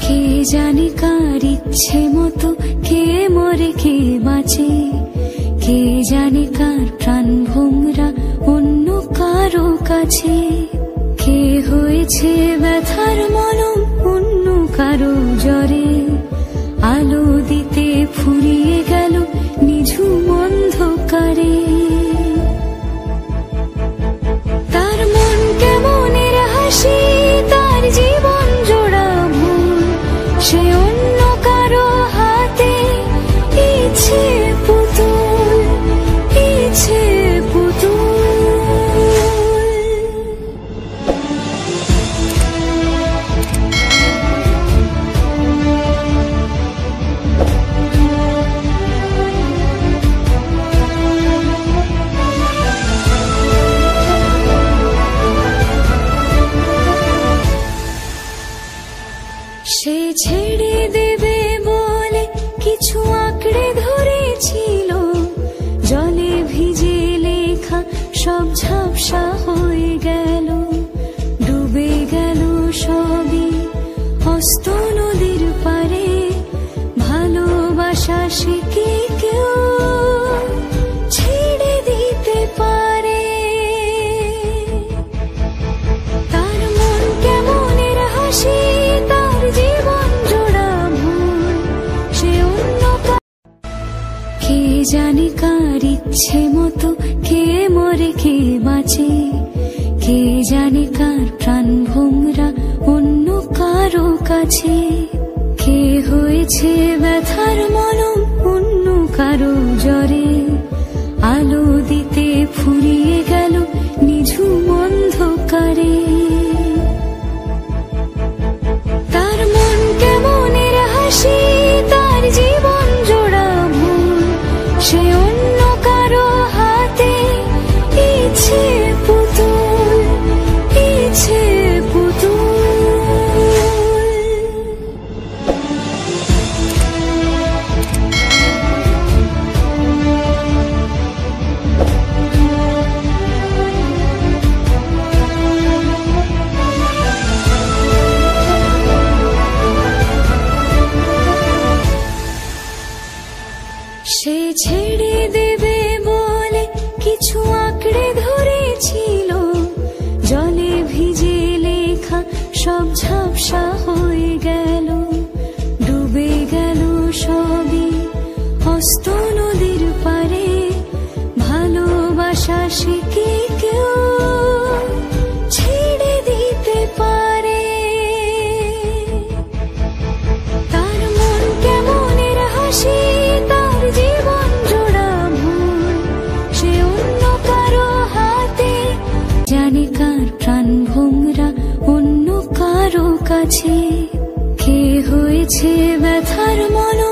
কে জানে কার ইচ্ছে মতো কে মরে কে বাঁচে, কে জানে কার প্রাণ ভোমরা অন্য কারো কাছে। কে হয়েছে ব্যথার মলম অন্য কারো জ্বরে, আলো দিতে ফুরিয়ে গেল নিঝুম অন্ধকারে। তার মন কেমনের হাসি, তার জীবন জোড়া ভুল, সে অন্য কারো হাতে ইচ্ছে পুতুল, ইচ্ছে পুতুল। সে ছেড়ে দেবে বলে কিছু আঁকড়ে ধরেছিল, জলে ভিজে লেখা সব ঝাপসা হয়ে গেল, ডুবে গেল সবই অস্ত নদীর পারে। ভালোবাসা সে কি কেউ ছেড়ে দিতে পারে? তার মন কেমনের হাসি, তার জীবন জোড়া ভুল, সে অন্য কে জানে কার ইচ্ছে মতো কে মরে কে বাঁচে, কে জানে কার প্রাণ ভোমরা অন্য কারো কাছে। কে হয়েছে ব্যথার মলম অন্য কারো জ্বরে, আলো দিতে ফুরিয়ে গেল নিঝুম অন্ধকারে। তার মন কেমনের হাসি, তার জীবন জোড়া ভুল, সে অন্য কারো হাতে ইচ্ছে পুতুল, ইচ্ছে পুতুল। সে ছেড়ে দেবে বলে কিছু আঁকড়ে ধরেছিল, জলে ভিজে লেখা সব ঝাপসা হয়ে গেল, ডুবে গেল সবই অস্ত নদীর পারে। ভালোবাসা সে কি কেউ ছেড়ে দিতে পারে? তার মন কেমনের হাসি, তার জীবন জোড়া ভুল, সে অন্য কারো হাতে। জানে কার প্রাণ ভোমরা অন্য কারো কাছে, কে হয়েছে ব্যথার মলম